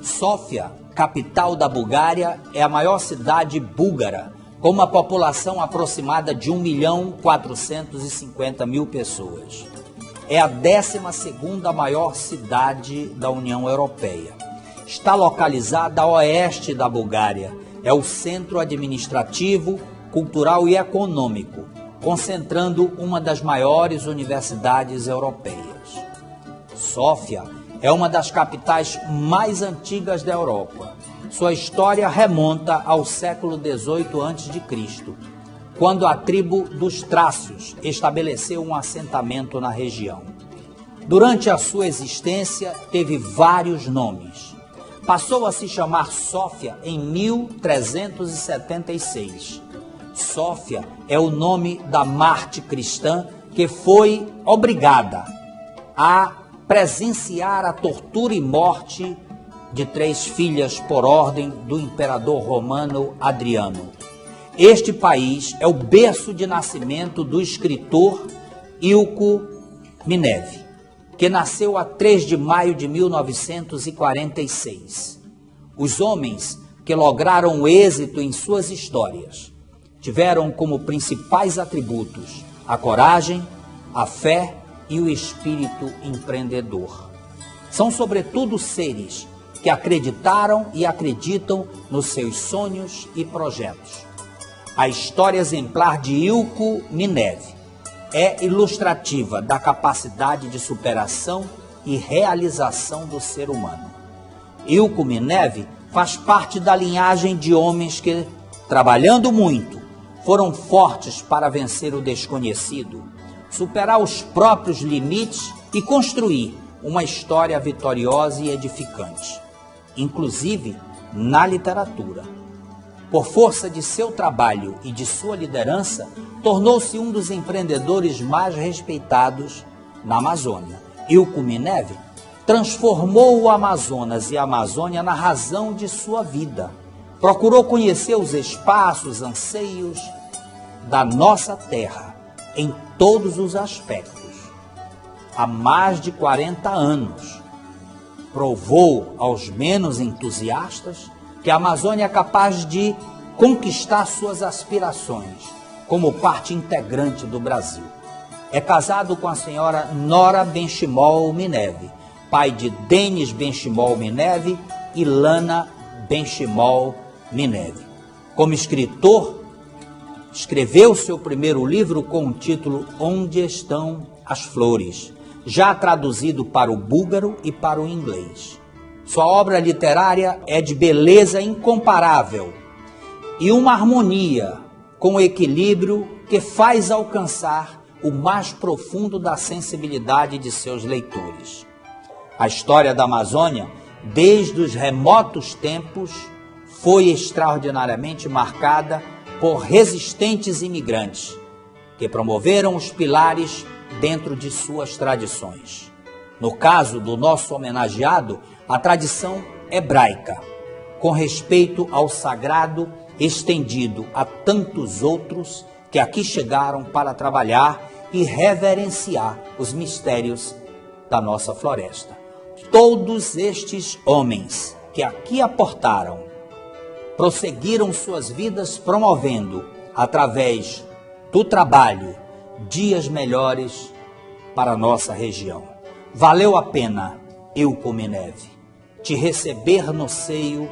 Sófia, capital da Bulgária, é a maior cidade búlgara, com uma população aproximada de 1.450.000 pessoas. É a 12ª maior cidade da União Europeia. Está localizada a oeste da Bulgária. É o centro administrativo, cultural e econômico, concentrando uma das maiores universidades europeias. Sófia é uma das capitais mais antigas da Europa. Sua história remonta ao século XVIII a.C., quando a tribo dos Trácios estabeleceu um assentamento na região. Durante a sua existência, teve vários nomes. Passou a se chamar Sófia em 1376. Sófia é o nome da Marte cristã que foi obrigada a presenciar a tortura e morte de 3 filhas por ordem do imperador romano Adriano. Este país é o berço de nascimento do escritor Ilko Minev, que nasceu a 3 de maio de 1946. Os homens que lograram êxito em suas histórias tiveram como principais atributos a coragem, a fé e o espírito empreendedor. São, sobretudo, seres que acreditaram e acreditam nos seus sonhos e projetos. A história exemplar de Ilko Minev é ilustrativa da capacidade de superação e realização do ser humano. Ilko Minev faz parte da linhagem de homens que, trabalhando muito, foram fortes para vencer o desconhecido, superar os próprios limites e construir uma história vitoriosa e edificante, inclusive na literatura. Por força de seu trabalho e de sua liderança, tornou-se um dos empreendedores mais respeitados na Amazônia. Ilko Minev transformou o Amazonas e a Amazônia na razão de sua vida. Procurou conhecer os espaços, anseios da nossa terra, em todos os aspectos. Há mais de 40 anos, provou aos menos entusiastas que a Amazônia é capaz de conquistar suas aspirações como parte integrante do Brasil. É casado com a senhora Nora Benchimol Minev, pai de Denis Benchimol Minev e Lana Benchimol Minev. Como escritor, escreveu seu primeiro livro com o título Onde Estão as Flores, já traduzido para o búlgaro e para o inglês. Sua obra literária é de beleza incomparável e uma harmonia com o equilíbrio que faz alcançar o mais profundo da sensibilidade de seus leitores. A história da Amazônia, desde os remotos tempos, foi extraordinariamente marcada por resistentes imigrantes que promoveram os pilares dentro de suas tradições. No caso do nosso homenageado, a tradição hebraica, com respeito ao sagrado estendido a tantos outros que aqui chegaram para trabalhar e reverenciar os mistérios da nossa floresta. Todos estes homens que aqui aportaram, prosseguiram suas vidas promovendo, através do trabalho, dias melhores para a nossa região. Valeu a pena, Ilko Minev, te receber no seio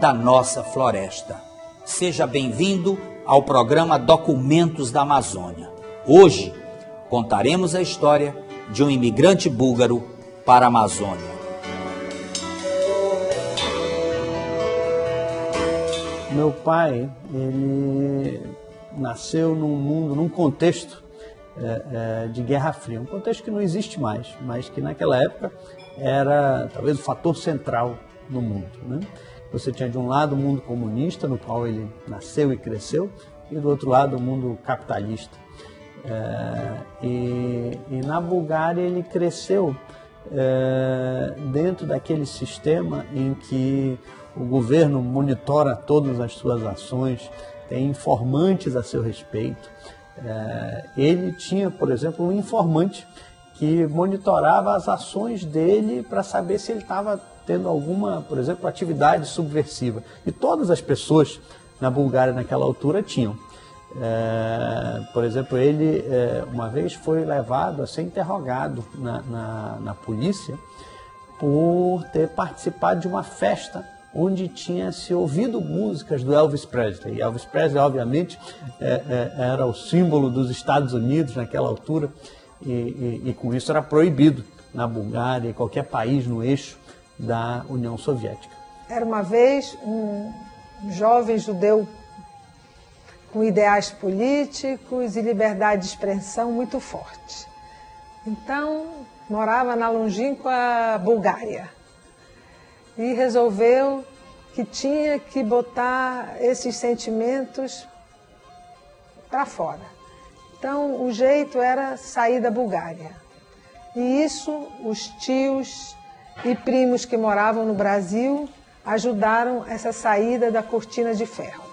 da nossa floresta. Seja bem-vindo ao programa Documentos da Amazônia. Hoje, contaremos a história de um imigrante búlgaro para a Amazônia. Meu pai, ele nasceu num contexto de Guerra Fria, um contexto que não existe mais, mas que naquela época era talvez o fator central no mundo, né? Você tinha de um lado o mundo comunista, no qual ele nasceu e cresceu, e do outro lado o mundo capitalista. E na Bulgária ele cresceu dentro daquele sistema em que o governo monitora todas as suas ações, tem informantes a seu respeito. Ele tinha, por exemplo, um informante que monitorava as ações dele para saber se ele estava tendo alguma, por exemplo, atividade subversiva. E todas as pessoas na Bulgária naquela altura tinham. Por exemplo, ele uma vez foi levado a ser interrogado na polícia por ter participado de uma festa onde tinha se ouvido músicas do Elvis Presley. E Elvis Presley, obviamente, era o símbolo dos Estados Unidos naquela altura, e com isso era proibido na Bulgária e qualquer país no eixo da União Soviética. Era uma vez um jovem judeu com ideais políticos e liberdade de expressão muito forte. Então, morava na longínqua Bulgária e resolveu que tinha que botar esses sentimentos para fora. Então, o jeito era sair da Bulgária. E isso, os tios e primos que moravam no Brasil ajudaram essa saída da cortina de ferro.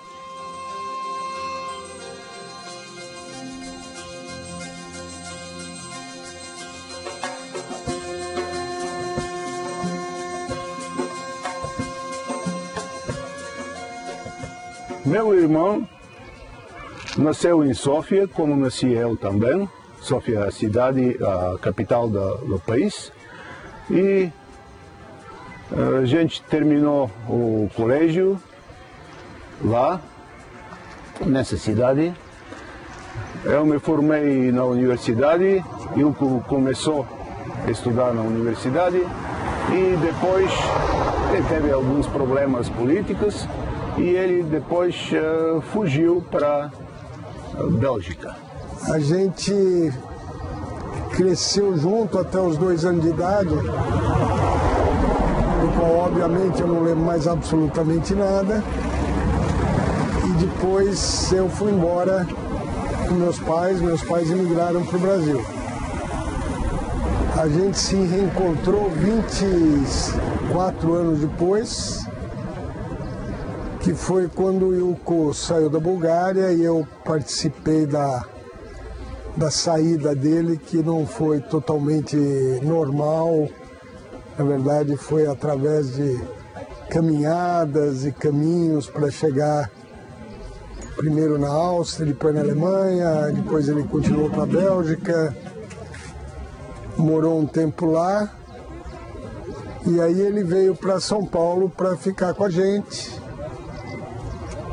Meu irmão nasceu em Sófia, como nasci eu também. Sófia é a cidade, a capital do país. E a gente terminou o colégio lá, nessa cidade. Eu me formei na universidade, Ilko começou a estudar na universidade e depois ele teve alguns problemas políticos e ele depois fugiu para a Bélgica. A gente cresceu junto até os 2 anos de idade, do qual obviamente eu não lembro mais absolutamente nada. E depois eu fui embora com meus pais emigraram para o Brasil. A gente se reencontrou 24 anos depois, que foi quando o Ilko saiu da Bulgária e eu participei da saída dele, que não foi totalmente normal. Na verdade, foi através de caminhadas e caminhos para chegar primeiro na Áustria, depois na Alemanha, depois ele continuou para a Bélgica, morou um tempo lá, e aí ele veio para São Paulo para ficar com a gente.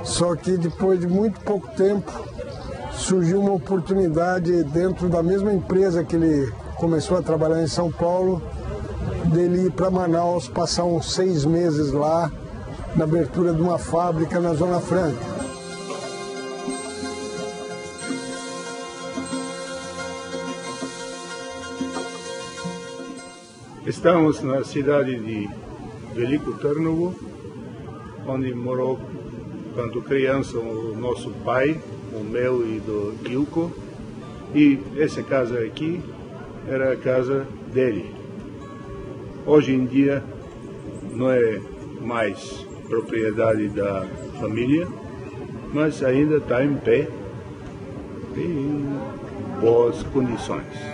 Só que depois de muito pouco tempo surgiu uma oportunidade dentro da mesma empresa que ele começou a trabalhar em São Paulo, dele ir para Manaus, passar uns 6 meses lá, na abertura de uma fábrica na Zona Franca. Estamos na cidade de Veliko Trnovo, onde morou quando criança o nosso pai, o meu e do Ilko, e essa casa aqui era a casa dele. Hoje em dia não é mais propriedade da família, mas ainda está em pé e em boas condições.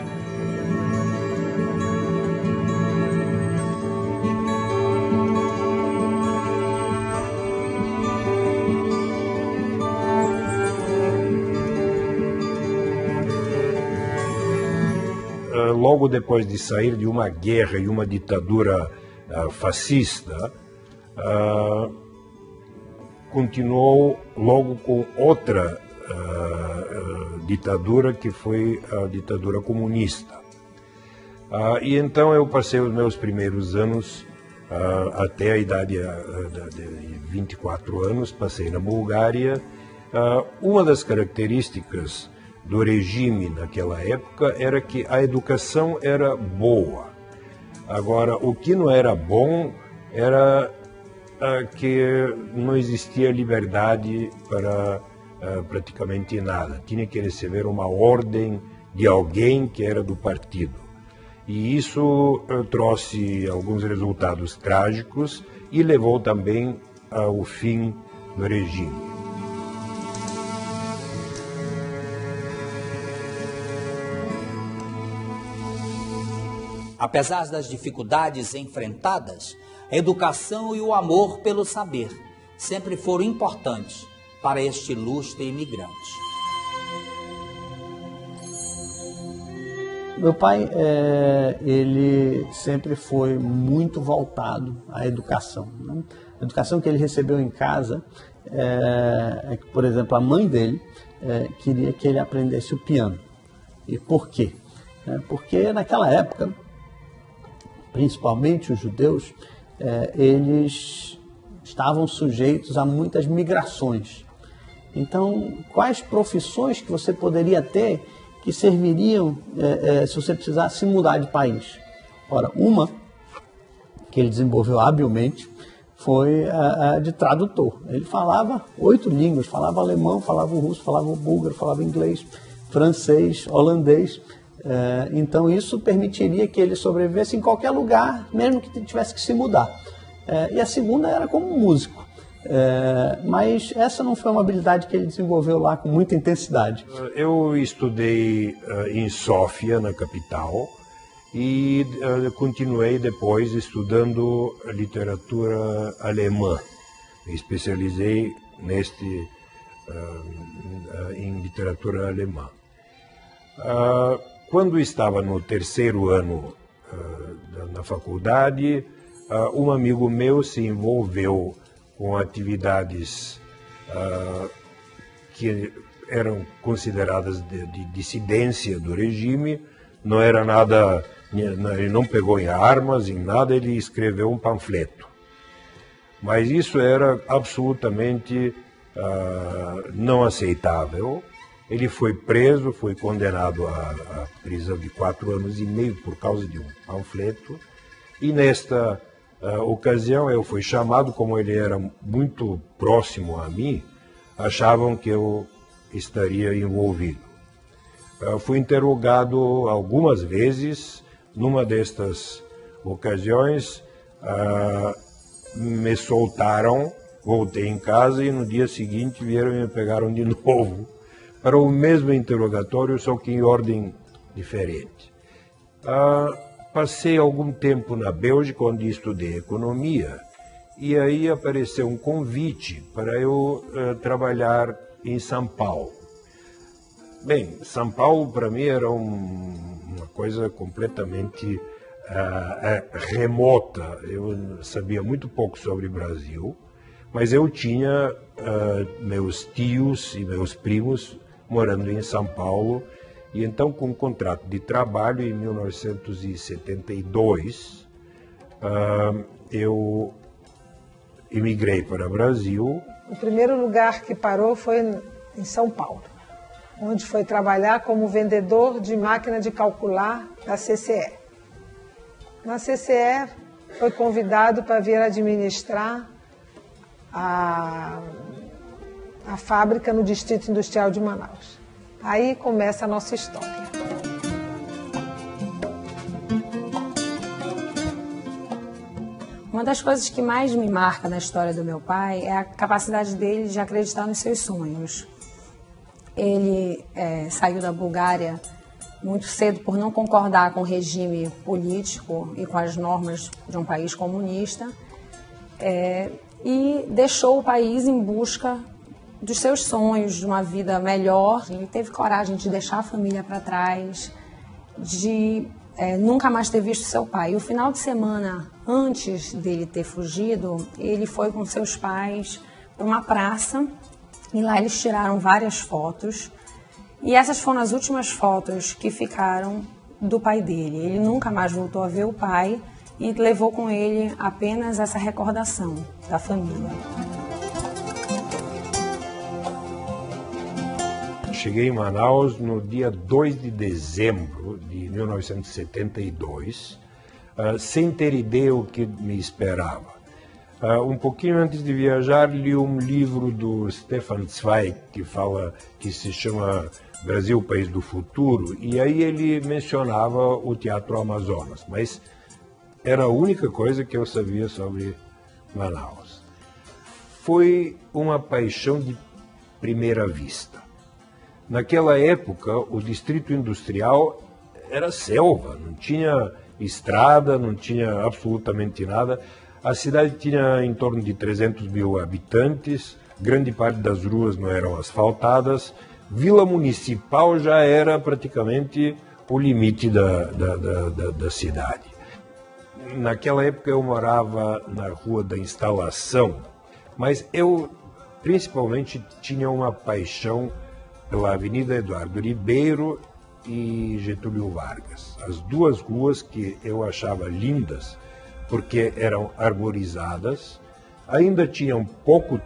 Logo depois de sair de uma guerra e uma ditadura fascista, continuou logo com outra ditadura, que foi a ditadura comunista. E então eu passei os meus primeiros anos, até a idade de 24 anos, passei na Bulgária. Uma das características do regime naquela época era que a educação era boa. Agora, o que não era bom era que não existia liberdade para praticamente nada. Tinha que receber uma ordem de alguém que era do partido. E isso trouxe alguns resultados trágicos e levou também ao fim do regime. Apesar das dificuldades enfrentadas, A educação e o amor pelo saber sempre foram importantes para este ilustre imigrante. Meu pai, ele sempre foi muito voltado à educação, né? A educação que ele recebeu em casa é que, por exemplo, a mãe dele queria que ele aprendesse o piano. E por quê? Porque naquela época, principalmente os judeus, eles estavam sujeitos a muitas migrações. Então, quais profissões que você poderia ter que serviriam se você precisasse mudar de país? Ora, uma que ele desenvolveu habilmente foi a de tradutor. Ele falava 8 línguas, falava alemão, falava russo, falava búlgaro, falava inglês, francês, holandês. Então isso permitiria que ele sobrevivesse em qualquer lugar, mesmo que tivesse que se mudar. E a segunda era como músico. Mas essa não foi uma habilidade que ele desenvolveu lá com muita intensidade. Eu estudei em Sófia, na capital, e continuei depois estudando literatura alemã. Me especializei em literatura alemã. Quando estava no 3º ano na faculdade, um amigo meu se envolveu com atividades que eram consideradas de dissidência do regime. Não era nada, ele não pegou em armas, em nada, ele escreveu um panfleto. Mas isso era absolutamente não aceitável. Ele foi preso, foi condenado à prisão de 4 anos e meio por causa de um panfleto. E nesta ocasião eu fui chamado, como ele era muito próximo a mim, achavam que eu estaria envolvido. Fui interrogado algumas vezes. Numa destas ocasiões me soltaram, voltei em casa e no dia seguinte vieram e me pegaram de novo para o mesmo interrogatório, só que em ordem diferente. Passei algum tempo na Bélgica, onde estudei economia, e aí apareceu um convite para eu trabalhar em São Paulo. Bem, São Paulo para mim era uma coisa completamente remota. Eu sabia muito pouco sobre o Brasil, mas eu tinha meus tios e meus primos morando em São Paulo, e então com um contrato de trabalho em 1972, eu emigrei para o Brasil. O primeiro lugar que parou foi em São Paulo, onde foi trabalhar como vendedor de máquina de calcular da CCE. Na CCE foi convidado para vir administrar a fábrica no Distrito Industrial de Manaus. Aí começa a nossa história. Uma das coisas que mais me marca na história do meu pai é a capacidade dele de acreditar nos seus sonhos. Ele saiu da Bulgária muito cedo por não concordar com o regime político e com as normas de um país comunista, e deixou o país em busca dos seus sonhos, de uma vida melhor. Ele teve coragem de deixar a família para trás, de nunca mais ter visto seu pai. E o final de semana antes dele ter fugido, ele foi com seus pais para uma praça, e lá eles tiraram várias fotos, e essas foram as últimas fotos que ficaram do pai dele. Ele nunca mais voltou a ver o pai e levou com ele apenas essa recordação da família. Cheguei em Manaus no dia 2 de dezembro de 1972, sem ter ideia o que me esperava. Um pouquinho antes de viajar, li um livro do Stefan Zweig, que se chama Brasil, País do Futuro, e aí ele mencionava o Teatro Amazonas, mas era a única coisa que eu sabia sobre Manaus. Foi uma paixão de primeira vista. Naquela época, o Distrito Industrial era selva, não tinha estrada, não tinha absolutamente nada. A cidade tinha em torno de 300 mil habitantes, grande parte das ruas não eram asfaltadas, Vila Municipal já era praticamente o limite da cidade. Naquela época eu morava na Rua da Instalação, mas eu principalmente tinha uma paixão pela Avenida Eduardo Ribeiro e Getúlio Vargas. As duas ruas que eu achava lindas, porque eram arborizadas, ainda tinham pouco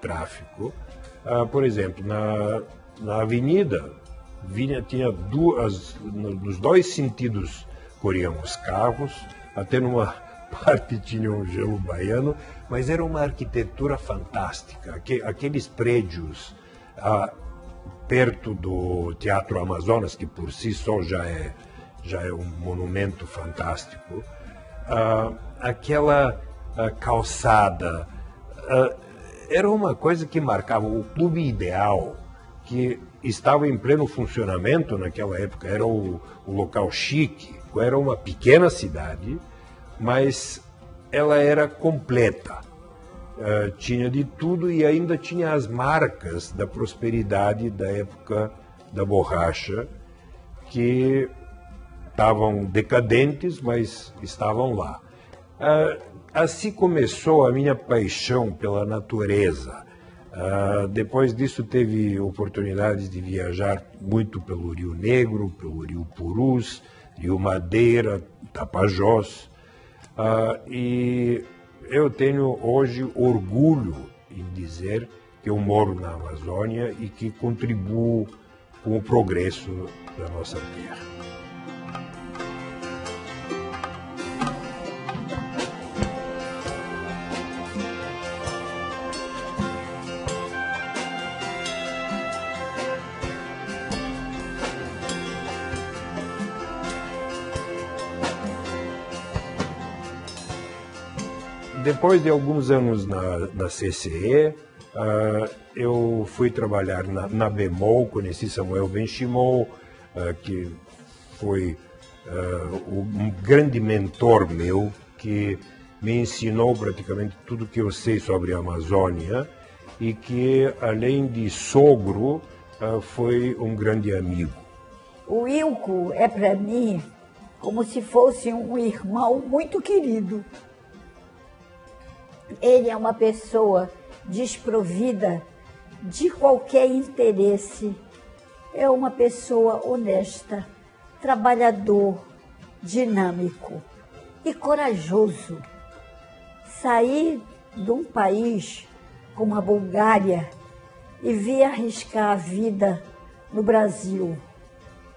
tráfego. Por exemplo, na avenida tinha nos dois sentidos corriam os carros, até numa parte tinha um gelo baiano, mas era uma arquitetura fantástica. Aqueles prédios perto do Teatro Amazonas, que por si só já é um monumento fantástico, aquela calçada, era uma coisa que marcava o Clube Ideal, que estava em pleno funcionamento naquela época, era o local chique, era uma pequena cidade, mas ela era completa, tinha de tudo e ainda tinha as marcas da prosperidade da época da borracha, que estavam decadentes, mas estavam lá. Assim começou a minha paixão pela natureza. Depois disso tive oportunidades de viajar muito pelo Rio Negro, pelo Rio Purus, Rio Madeira, Tapajós, e eu tenho hoje orgulho em dizer que eu moro na Amazônia e que contribuo com o progresso da nossa terra. Depois de alguns anos na CCE, eu fui trabalhar na Bemol, conheci Samuel Benchimol, que foi um grande mentor meu, que me ensinou praticamente tudo que eu sei sobre a Amazônia e que, além de sogro, foi um grande amigo. O Ilco é para mim como se fosse um irmão muito querido. Ele é uma pessoa desprovida de qualquer interesse. É uma pessoa honesta, trabalhador, dinâmico e corajoso. Sair de um país como a Bulgária e vir arriscar a vida no Brasil,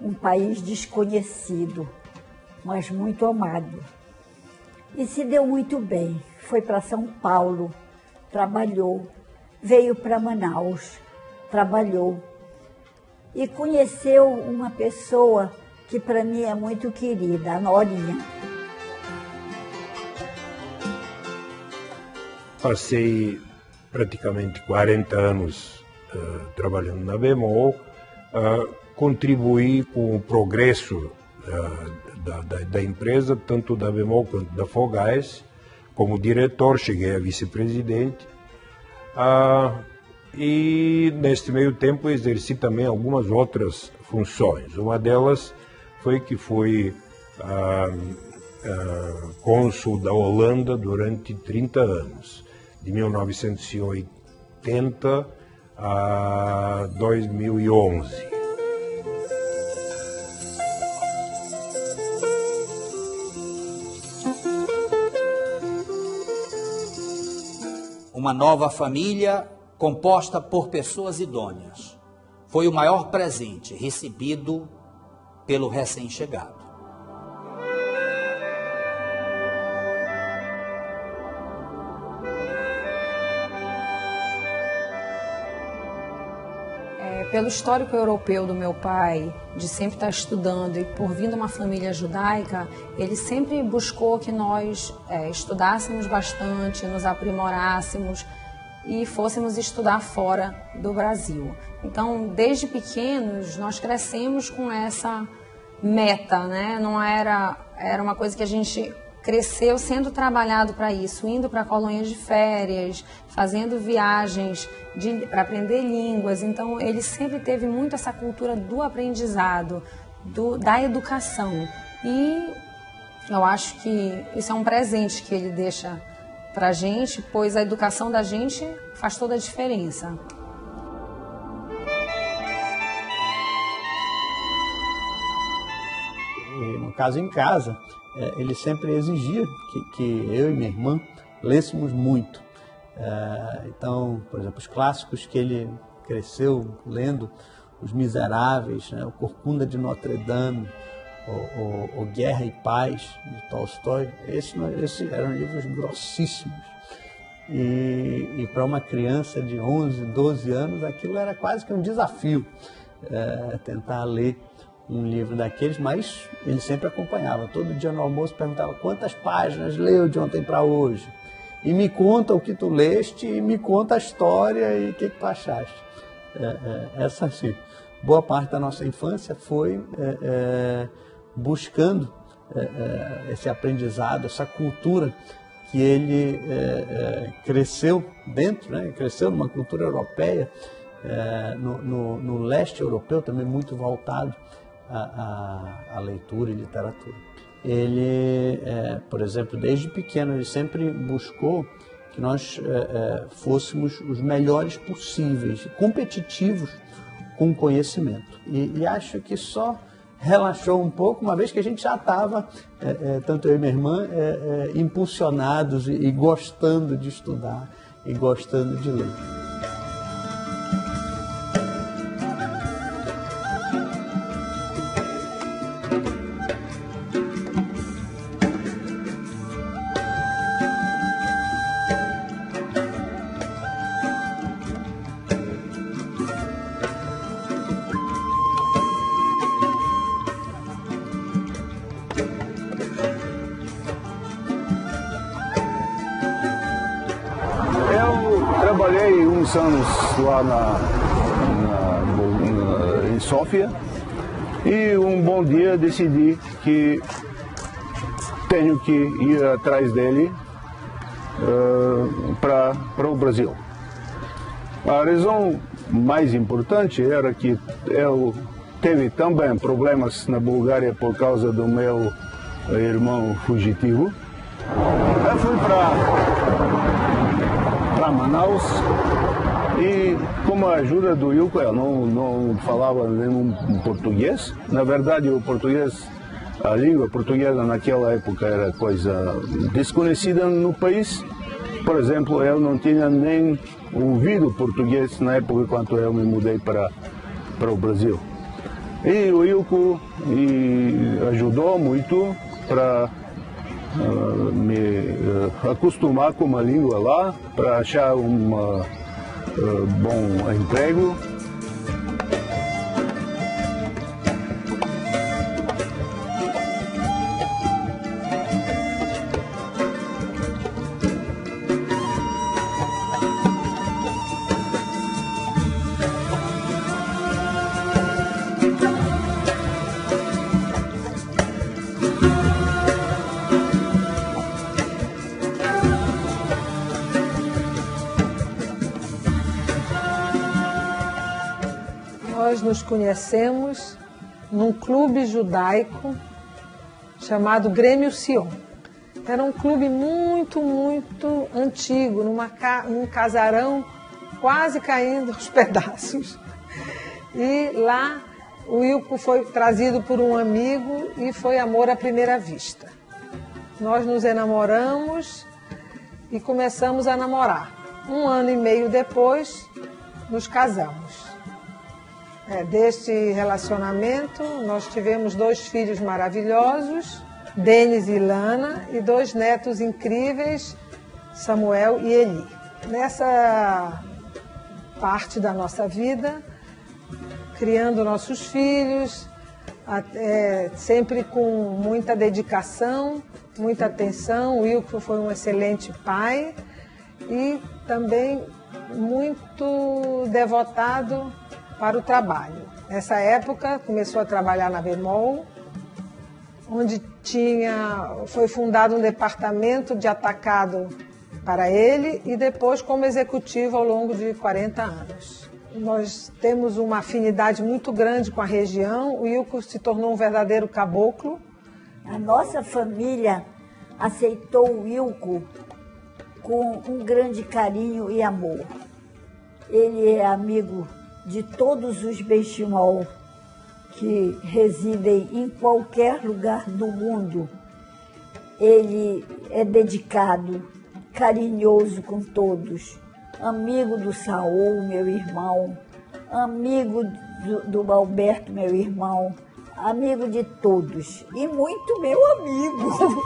um país desconhecido, mas muito amado. E se deu muito bem. Foi para São Paulo, trabalhou, veio para Manaus, trabalhou e conheceu uma pessoa que para mim é muito querida, a Norinha. Passei praticamente 40 anos trabalhando na Bemol, contribuí com o progresso da empresa, tanto da Bemol quanto da Fogás. Como diretor, cheguei a vice-presidente e, neste meio tempo, exerci também algumas outras funções. Uma delas foi que fui cônsul da Holanda durante 30 anos, de 1980 a 2011. Uma nova família composta por pessoas idôneas. Foi o maior presente recebido pelo recém-chegado. Pelo histórico europeu do meu pai, de sempre estar estudando e por vir de uma família judaica, ele sempre buscou que nós estudássemos bastante, nos aprimorássemos e fôssemos estudar fora do Brasil. Então, desde pequenos, nós crescemos com essa meta, né? Não era uma coisa que a gente cresceu sendo trabalhado para isso, indo para colônias de férias, fazendo viagens para aprender línguas. Então, ele sempre teve muito essa cultura do aprendizado, da educação. E eu acho que isso é um presente que ele deixa para a gente, pois a educação da gente faz toda a diferença. E, no caso, em casa, ele sempre exigia que eu e minha irmã lêssemos muito. Então, por exemplo, os clássicos que ele cresceu lendo, Os Miseráveis, né, o Corcunda de Notre Dame, o Guerra e Paz, de Tolstói, esses eram livros grossíssimos. E para uma criança de 11, 12 anos, aquilo era quase que um desafio, tentar ler um livro daqueles, mas ele sempre acompanhava. Todo dia no almoço perguntava quantas páginas leu de ontem para hoje. E me conta o que tu leste, e me conta a história e o que tu achaste. Essa, assim, boa parte da nossa infância foi buscando esse aprendizado, essa cultura que ele cresceu dentro, né? Cresceu numa cultura europeia, no leste europeu também muito voltado à leitura e literatura. Ele, por exemplo, desde pequeno, ele sempre buscou que nós fôssemos os melhores possíveis, competitivos com o conhecimento. E acho que só relaxou um pouco, uma vez que a gente já estava, tanto eu e minha irmã, impulsionados e gostando de estudar e gostando de ler. Trabalhei uns anos lá em Sófia e um bom dia decidi que tenho que ir atrás dele para o Brasil. A razão mais importante era que eu teve também problemas na Bulgária por causa do meu irmão fugitivo. Eu fui para Manaus e, com a ajuda do Ilko, eu não falava nenhum português. Na verdade, o português, a língua portuguesa naquela época era coisa desconhecida no país. Por exemplo, eu não tinha nem ouvido português na época quando eu me mudei para o Brasil. E o Ilko ajudou muito para me acostumar com a língua lá, para achar um bom emprego. Nós nos conhecemos num clube judaico chamado Grêmio Sion. Era um clube muito, muito antigo, num casarão quase caindo aos pedaços. E lá o Ilko foi trazido por um amigo e foi amor à primeira vista. Nós nos enamoramos e começamos a namorar. 1 ano e meio depois, nos casamos. Deste relacionamento, nós tivemos 2 filhos maravilhosos, Denis e Lana, e 2 netos incríveis, Samuel e Eli. Nessa parte da nossa vida, criando nossos filhos, sempre com muita dedicação, muita atenção. O Ilko foi um excelente pai e também muito devotado para o trabalho. Nessa época, começou a trabalhar na Bemol, onde foi fundado um departamento de atacado para ele e depois como executivo ao longo de 40 anos. Nós temos uma afinidade muito grande com a região. O Ilco se tornou um verdadeiro caboclo. A nossa família aceitou o Ilco com um grande carinho e amor. Ele é amigo de todos os benchimol que residem em qualquer lugar do mundo. Ele é dedicado, carinhoso com todos, amigo do Saul, meu irmão, amigo do Alberto, meu irmão, amigo de todos e muito meu amigo.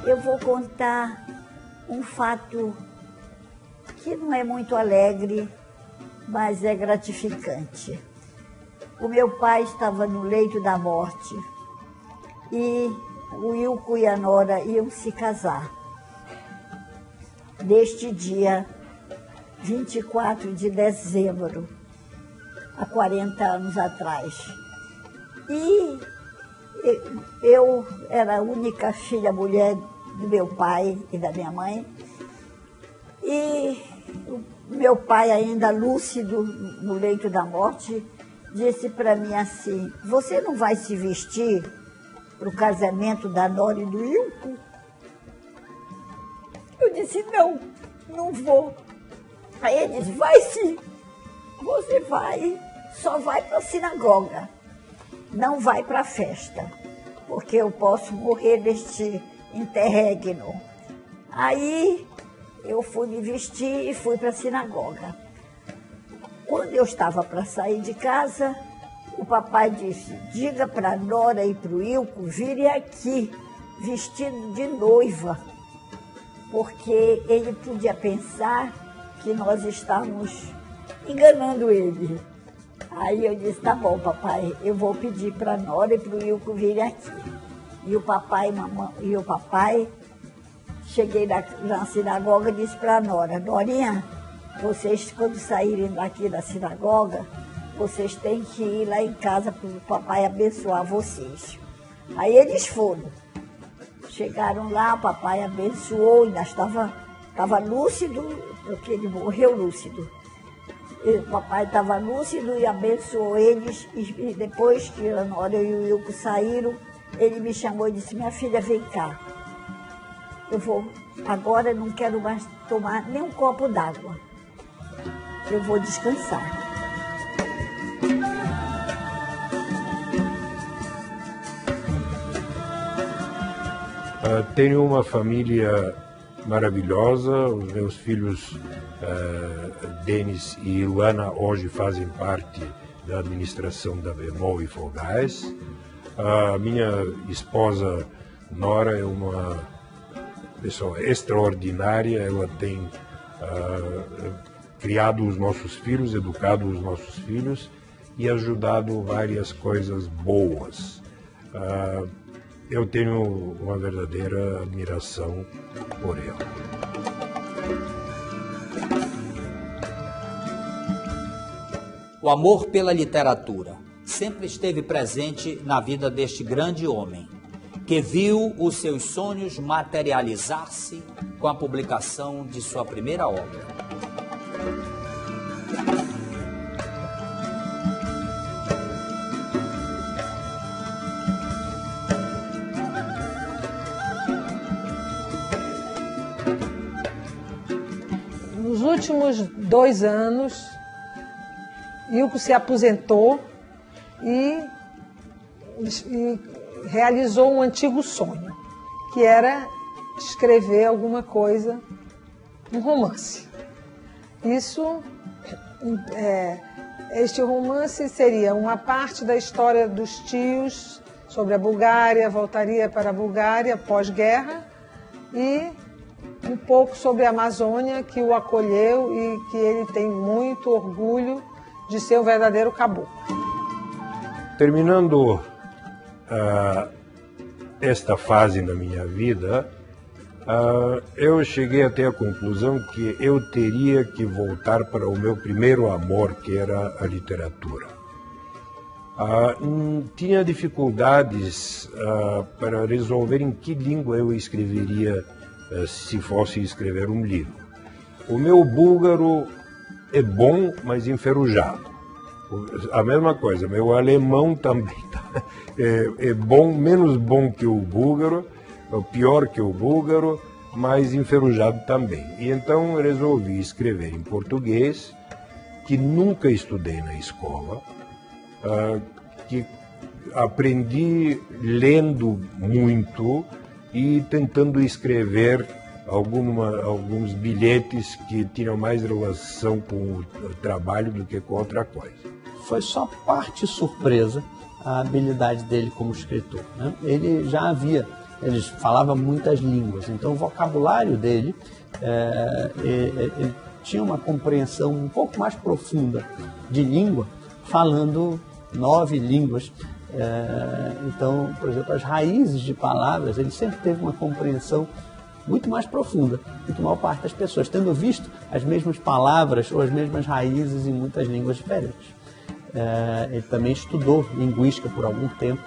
Eu vou contar um fato que não é muito alegre, mas é gratificante. O meu pai estava no leito da morte e o Ilco e a Nora iam se casar. Neste dia, 24 de dezembro, há 40 anos atrás. E eu era a única filha mulher do meu pai e da minha mãe. E o meu pai, ainda lúcido no leito da morte, disse para mim assim: você não vai se vestir para o casamento da Nora e do Ilco? Eu disse: não vou. Aí ele disse: vai sim, você vai, só vai para a sinagoga, não vai para a festa, porque eu posso morrer deste interregno. Aí eu fui me vestir e fui para a sinagoga. Quando eu estava para sair de casa, o papai disse: diga para a Nora e para o Ilco virem aqui, vestido de noiva, porque ele podia pensar que nós estávamos enganando ele. Aí eu disse: tá bom, papai, eu vou pedir para a Nora e para o Ilco virem aqui. E o papai, cheguei na sinagoga e disse para a Nora: Norinha, vocês, quando saírem daqui da sinagoga, vocês têm que ir lá em casa para o papai abençoar vocês. Aí eles foram. Chegaram lá, o papai abençoou, ainda estava lúcido, porque ele morreu lúcido. O papai estava lúcido e abençoou eles. E depois que a Nora e o Ilco saíram, ele me chamou e disse: minha filha, vem cá. Agora não quero mais tomar nem um copo d'água. Eu vou descansar. Tenho uma família maravilhosa. Os meus filhos, Denis e Luana, hoje fazem parte da administração da Bemol e Fogás. A minha esposa, Nora, é uma pessoa extraordinária. Ela tem criado os nossos filhos, educado os nossos filhos e ajudado várias coisas boas. Eu tenho uma verdadeira admiração por ela. O amor pela literatura sempre esteve presente na vida deste grande homem, que viu os seus sonhos materializar-se com a publicação de sua primeira obra. Nos últimos 2 anos, Ilco se aposentou e realizou um antigo sonho, que era escrever alguma coisa, um romance. Este romance seria uma parte da história dos tios sobre a Bulgária, voltaria para a Bulgária pós-guerra, e um pouco sobre a Amazônia, que o acolheu e que ele tem muito orgulho de ser um verdadeiro caboclo. Terminando esta fase da minha vida, eu cheguei até a conclusão que eu teria que voltar para o meu primeiro amor, que era a literatura. Tinha dificuldades para resolver em que língua eu escreveria se fosse escrever um livro. O meu búlgaro é bom, mas enferrujado. A mesma coisa, meu alemão também é bom, menos bom que o búlgaro, pior que o búlgaro, mas enferrujado também. E então resolvi escrever em português, que nunca estudei na escola, que aprendi lendo muito e tentando escrever alguns bilhetes que tinham mais relação com o trabalho do que com outra coisa. Foi só parte surpresa a habilidade dele como escritor, né? Ele falava muitas línguas, então o vocabulário dele, ele tinha uma compreensão um pouco mais profunda de língua, falando 9 línguas. Então, por exemplo, as raízes de palavras, ele sempre teve uma compreensão muito mais profunda do que a maior parte das pessoas, tendo visto as mesmas palavras ou as mesmas raízes em muitas línguas diferentes. Ele também estudou linguística por algum tempo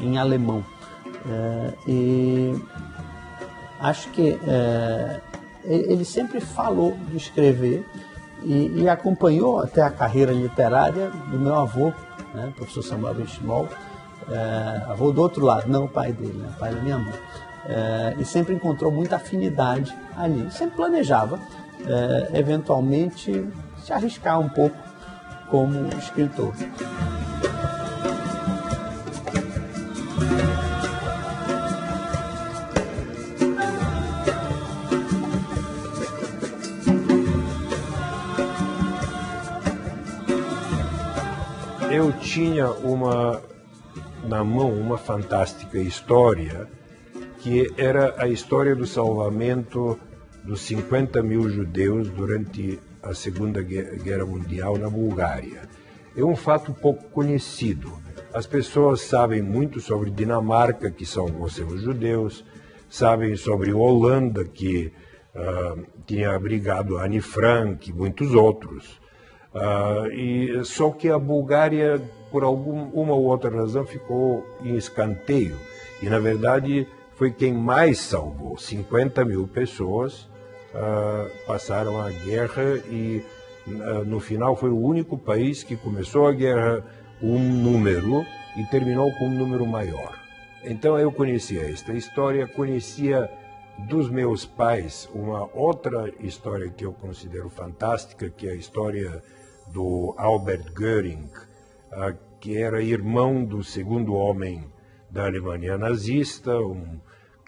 em alemão. E acho que ele sempre falou de escrever e acompanhou até a carreira literária do meu avô, né, professor Samuel Benchimol, avô do outro lado, não o pai dele, né, o pai da minha mãe. E sempre encontrou muita afinidade ali. Sempre planejava, eventualmente, se arriscar um pouco como escritor. Eu tinha na mão uma fantástica história, que era a história do salvamento dos 50 mil judeus durante a Segunda Guerra Mundial na Bulgária. É um fato pouco conhecido. As pessoas sabem muito sobre Dinamarca, que salvou seus judeus, sabem sobre Holanda, que tinha abrigado Anne Frank e muitos outros. Só que a Bulgária, por uma ou outra razão, ficou em escanteio. E, na verdade, foi quem mais salvou. 50 mil pessoas passaram a guerra e, no final, foi o único país que começou a guerra com um número e terminou com um número maior. Então, eu conhecia esta história, conhecia dos meus pais uma outra história que eu considero fantástica, que é a história do Albert Göring, que era irmão do segundo homem da Alemanha nazista, um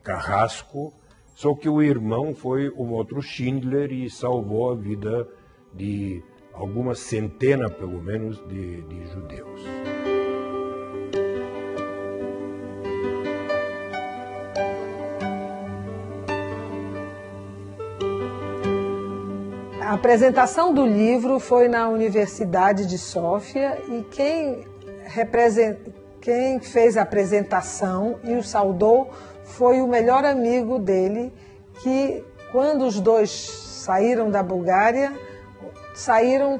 carrasco, só que o irmão foi um outro Schindler e salvou a vida de algumas centenas, pelo menos, de judeus. A apresentação do livro foi na Universidade de Sófia e quem fez a apresentação e o saudou foi o melhor amigo dele, que quando os dois saíram da Bulgária, saíram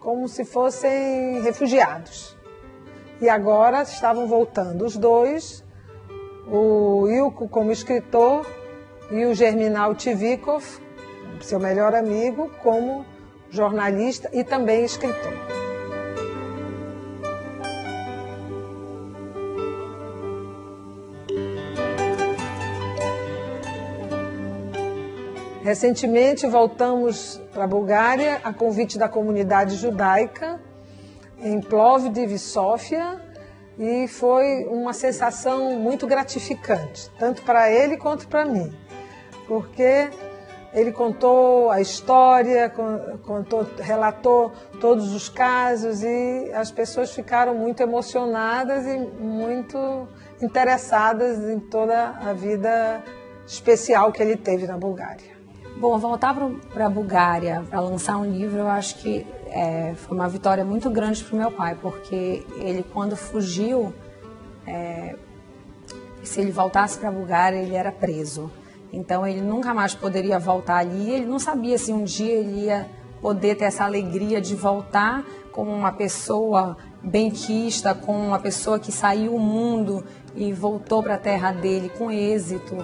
como se fossem refugiados. E agora estavam voltando os dois, o Ilko como escritor e o Germinal Tivikov, seu melhor amigo, como jornalista e também escritor. Recentemente voltamos para a Bulgária a convite da comunidade judaica em Plovdiv e Sófia e foi uma sensação muito gratificante, tanto para ele quanto para mim, porque ele contou a história, relatou todos os casos e as pessoas ficaram muito emocionadas e muito interessadas em toda a vida especial que ele teve na Bulgária. Bom, voltar para a Bulgária para lançar um livro, eu acho que foi uma vitória muito grande para o meu pai, porque ele, quando fugiu, se ele voltasse para a Bulgária, ele era preso. Então ele nunca mais poderia voltar ali. Ele não sabia se um dia ele ia poder ter essa alegria de voltar como uma pessoa benquista, como uma pessoa que saiu do mundo e voltou para a terra dele com êxito,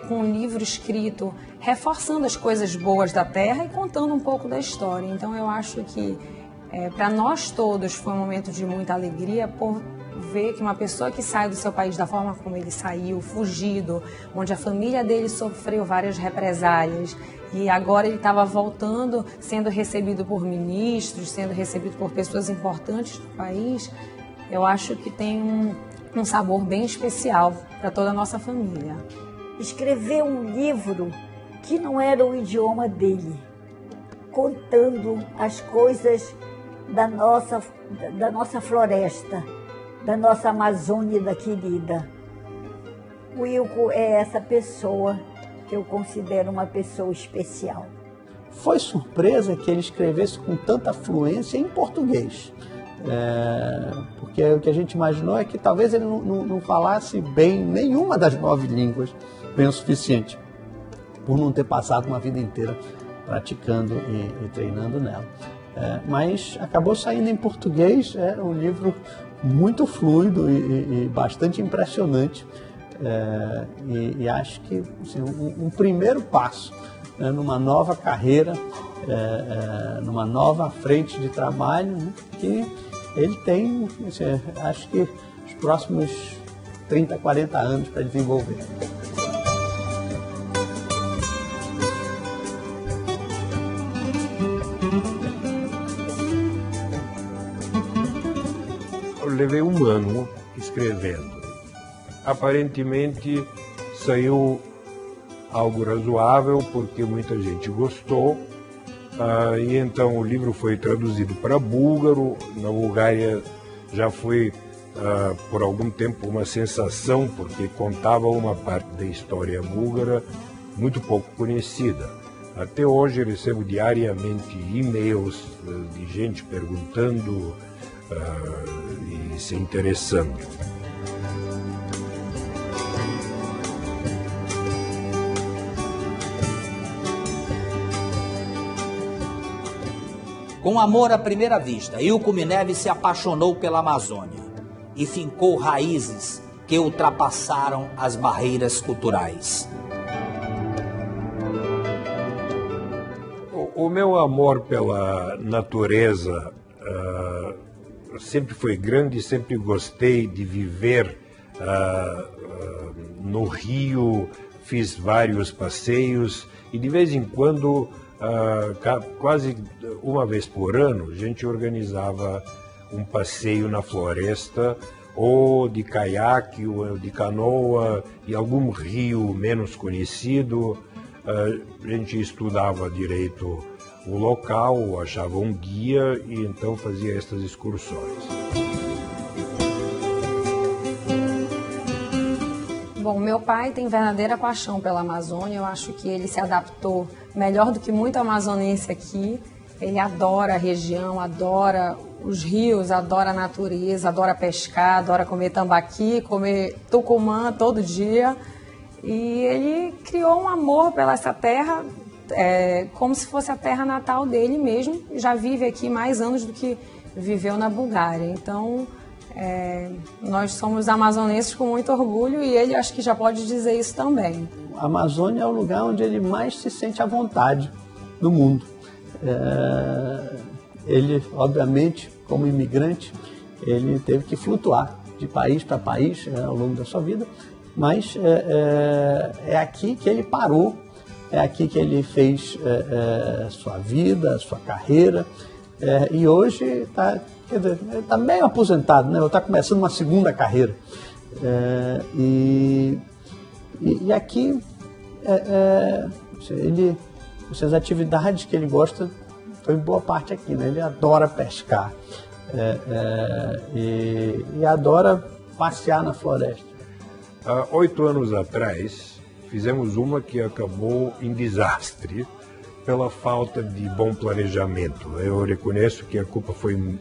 com um livro escrito, reforçando as coisas boas da terra e contando um pouco da história. Então eu acho que para nós todos foi um momento de muita alegria por ver que uma pessoa que sai do seu país da forma como ele saiu, fugido, onde a família dele sofreu várias represálias e agora ele estava voltando, sendo recebido por ministros, sendo recebido por pessoas importantes do país, eu acho que tem um sabor bem especial para toda a nossa família. Escrever um livro que não era o idioma dele, contando as coisas da nossa floresta, da nossa Amazônia querida. O Ilco é essa pessoa que eu considero uma pessoa especial. Foi surpresa que ele escrevesse com tanta fluência em português. Porque o que a gente imaginou é que talvez ele não falasse bem nenhuma das 9 línguas, bem o suficiente, por não ter passado uma vida inteira praticando e treinando nela. Mas acabou saindo em português, é um livro muito fluido e bastante impressionante. E acho que assim, um primeiro passo numa nova carreira, numa nova frente de trabalho, né, que ele tem, assim, acho que os próximos 30, 40 anos para desenvolver. Eu levei um ano escrevendo. Aparentemente saiu algo razoável porque muita gente gostou, e então o livro foi traduzido para búlgaro. Na Bulgária já foi por algum tempo uma sensação porque contava uma parte da história búlgara muito pouco conhecida. Até hoje recebo diariamente e-mails de gente perguntando e se interessando. Com amor à primeira vista, Ilco Minevich se apaixonou pela Amazônia e fincou raízes que ultrapassaram as barreiras culturais. O meu amor pela natureza sempre foi grande, sempre gostei de viver no Rio, fiz vários passeios e de vez em quando, quase uma vez por ano, a gente organizava um passeio na floresta, ou de caiaque, ou de canoa, em algum rio menos conhecido. A gente estudava direito o local, achava um guia e então fazia estas excursões. Bom, meu pai tem verdadeira paixão pela Amazônia. Eu acho que ele se adaptou melhor do que muito amazonense aqui. Ele adora a região, adora os rios, adora a natureza, adora pescar, adora comer tambaqui, comer tucumã todo dia. E ele criou um amor pela essa terra, como se fosse a terra natal dele mesmo. Já vive aqui mais anos do que viveu na Bulgária. Então, nós somos amazonenses com muito orgulho e ele acho que já pode dizer isso também. A Amazônia é o lugar onde ele mais se sente à vontade no mundo. Ele, obviamente, como imigrante, ele teve que flutuar de país para país ao longo da sua vida, mas é aqui que ele parou, é aqui que ele fez sua vida, sua carreira, e hoje está meio aposentado, né? Está começando uma segunda carreira. E aqui, as atividades que ele gosta, foi em boa parte aqui, né? Ele adora pescar e adora passear na floresta. Há 8 anos atrás, fizemos uma que acabou em desastre pela falta de bom planejamento. Eu reconheço que a culpa foi em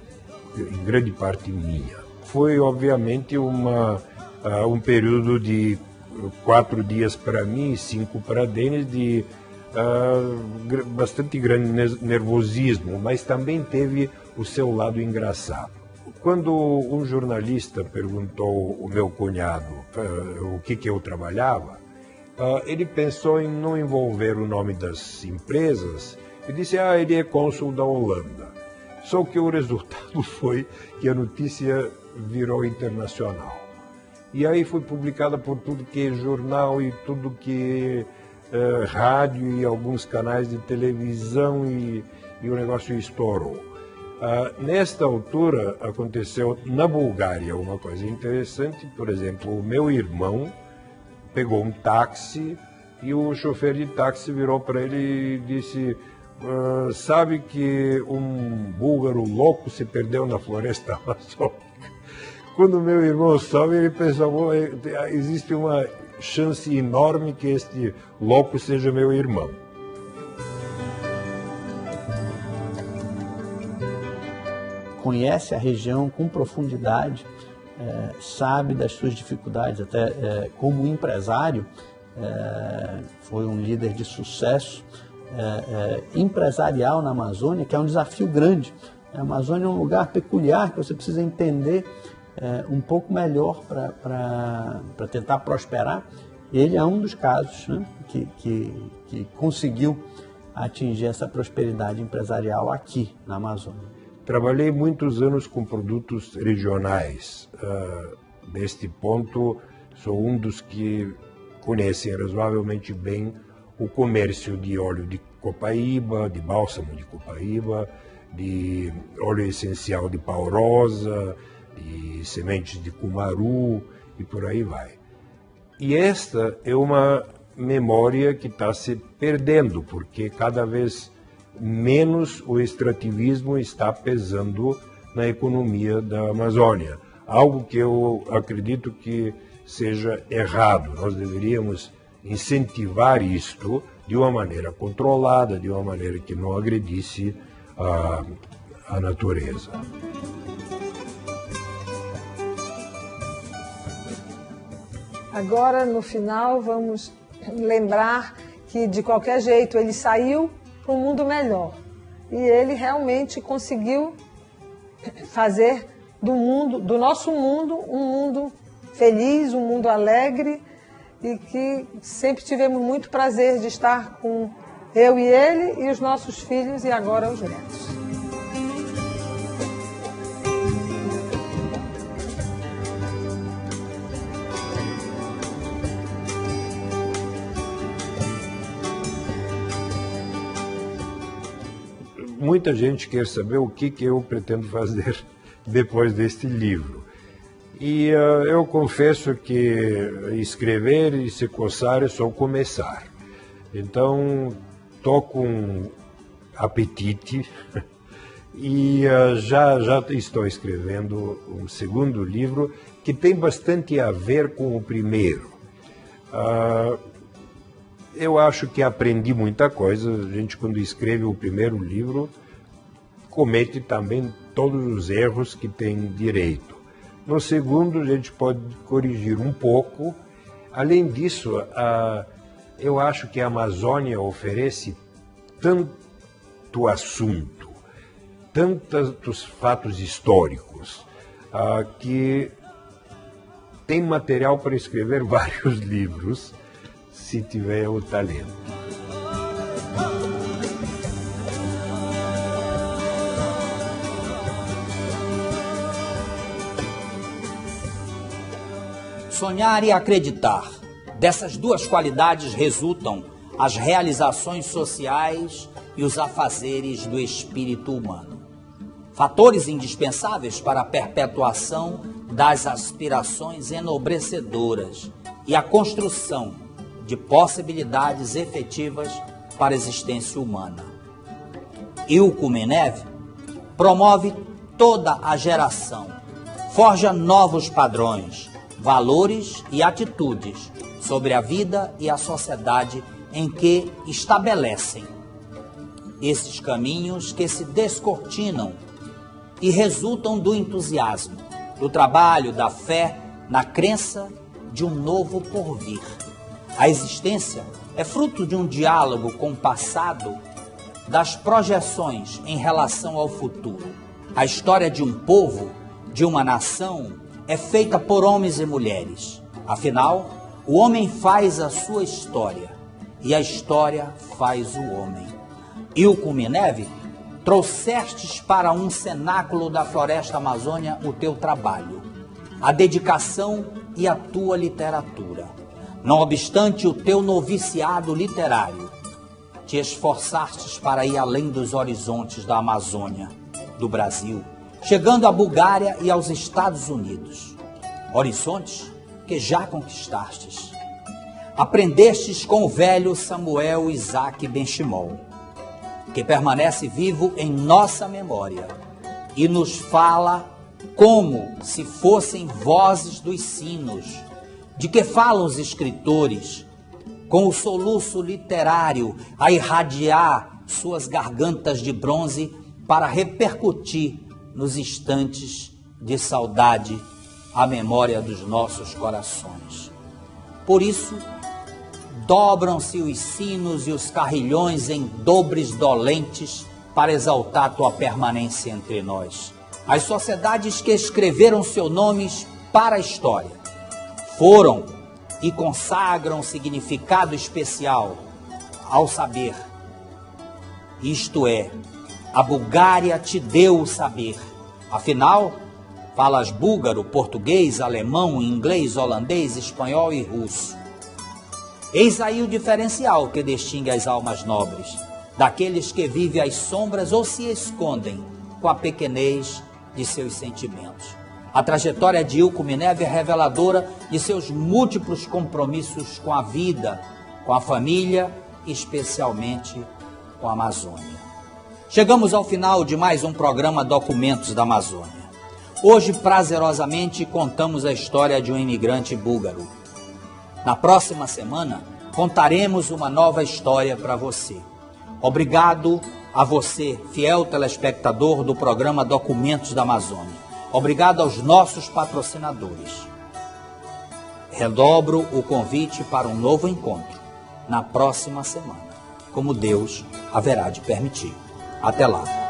grande parte minha. Foi, obviamente, uma um período de 4 dias para mim e 5 para Denis, de bastante grande nervosismo, mas também teve o seu lado engraçado. Quando um jornalista perguntou ao meu cunhado o que eu trabalhava, ele pensou em não envolver o nome das empresas e disse, ele é cônsul da Holanda. Só que o resultado foi que a notícia virou internacional. E aí foi publicada por tudo que é jornal e tudo que é rádio e alguns canais de televisão e o negócio estourou. Nesta altura aconteceu na Bulgária uma coisa interessante. Por exemplo, o meu irmão pegou um táxi e o chofer de táxi virou para ele e disse, sabe que um búlgaro louco se perdeu na floresta amazônica? Quando meu irmão soube, ele pensou, existe uma chance enorme que este louco seja meu irmão. Conhece a região com profundidade, sabe das suas dificuldades, até como empresário, foi um líder de sucesso empresarial na Amazônia, que é um desafio grande. A Amazônia é um lugar peculiar que você precisa entender um pouco melhor para tentar prosperar. Ele é um dos casos, né, que conseguiu atingir essa prosperidade empresarial aqui na Amazônia. Trabalhei muitos anos com produtos regionais. Neste ponto, sou um dos que conhecem razoavelmente bem o comércio de óleo de copaíba, de bálsamo de copaíba, de óleo essencial de pau-rosa, de sementes de cumaru e por aí vai. E esta é uma memória que está se perdendo, porque cada vez menos o extrativismo está pesando na economia da Amazônia. Algo que eu acredito que seja errado. Nós deveríamos incentivar isto de uma maneira controlada, de uma maneira que não agredisse a natureza. Agora, no final, vamos lembrar que, de qualquer jeito, ele saiu para um mundo melhor. E ele realmente conseguiu fazer do nosso mundo um mundo feliz, um mundo alegre, e que sempre tivemos muito prazer de estar com eu e ele e os nossos filhos e agora os netos. Muita gente quer saber o que eu pretendo fazer depois deste livro. E eu confesso que escrever e se coçar é só começar. Então, estou com apetite e já estou escrevendo um segundo livro que tem bastante a ver com o primeiro. Eu acho que aprendi muita coisa. A gente, quando escreve o primeiro livro, comete também todos os erros que tem direito. No segundo, a gente pode corrigir um pouco. Além disso, eu acho que a Amazônia oferece tanto assunto, tantos fatos históricos, que tem material para escrever vários livros, se tiver o talento. Sonhar e acreditar. Dessas duas qualidades resultam as realizações sociais e os afazeres do espírito humano. Fatores indispensáveis para a perpetuação das aspirações enobrecedoras e a construção de possibilidades efetivas para a existência humana. Ilko Menev promove toda a geração, forja novos padrões, valores e atitudes sobre a vida e a sociedade em que estabelecem. Esses caminhos que se descortinam e resultam do entusiasmo, do trabalho, da fé na crença de um novo porvir. A existência é fruto de um diálogo com o passado, das projeções em relação ao futuro. A história de um povo, de uma nação, é feita por homens e mulheres. Afinal, o homem faz a sua história e a história faz o homem. Ilco Mineve, trouxestes para um cenáculo da floresta amazônia o teu trabalho, a dedicação e a tua literatura. Não obstante o teu noviciado literário, te esforçastes para ir além dos horizontes da Amazônia, do Brasil, chegando à Bulgária e aos Estados Unidos. Horizontes que já conquistastes. Aprendestes com o velho Samuel Isaac Benchimol, que permanece vivo em nossa memória e nos fala como se fossem vozes dos sinos, de que falam os escritores, com o soluço literário a irradiar suas gargantas de bronze para repercutir nos instantes de saudade a memória dos nossos corações. Por isso, dobram-se os sinos e os carrilhões em dobres dolentes para exaltar tua permanência entre nós. As sociedades que escreveram seus nomes para a história foram e consagram significado especial ao saber. Isto é, a Bulgária te deu o saber. Afinal, falas búlgaro, português, alemão, inglês, holandês, espanhol e russo. Eis aí o diferencial que distingue as almas nobres daqueles que vivem às sombras ou se escondem com a pequenez de seus sentimentos. A trajetória de Ilco Mineve é reveladora de seus múltiplos compromissos com a vida, com a família e especialmente com a Amazônia. Chegamos ao final de mais um programa Documentos da Amazônia. Hoje, prazerosamente, contamos a história de um imigrante búlgaro. Na próxima semana, contaremos uma nova história para você. Obrigado a você, fiel telespectador do programa Documentos da Amazônia. Obrigado aos nossos patrocinadores. Redobro o convite para um novo encontro na próxima semana, como Deus haverá de permitir. Até lá.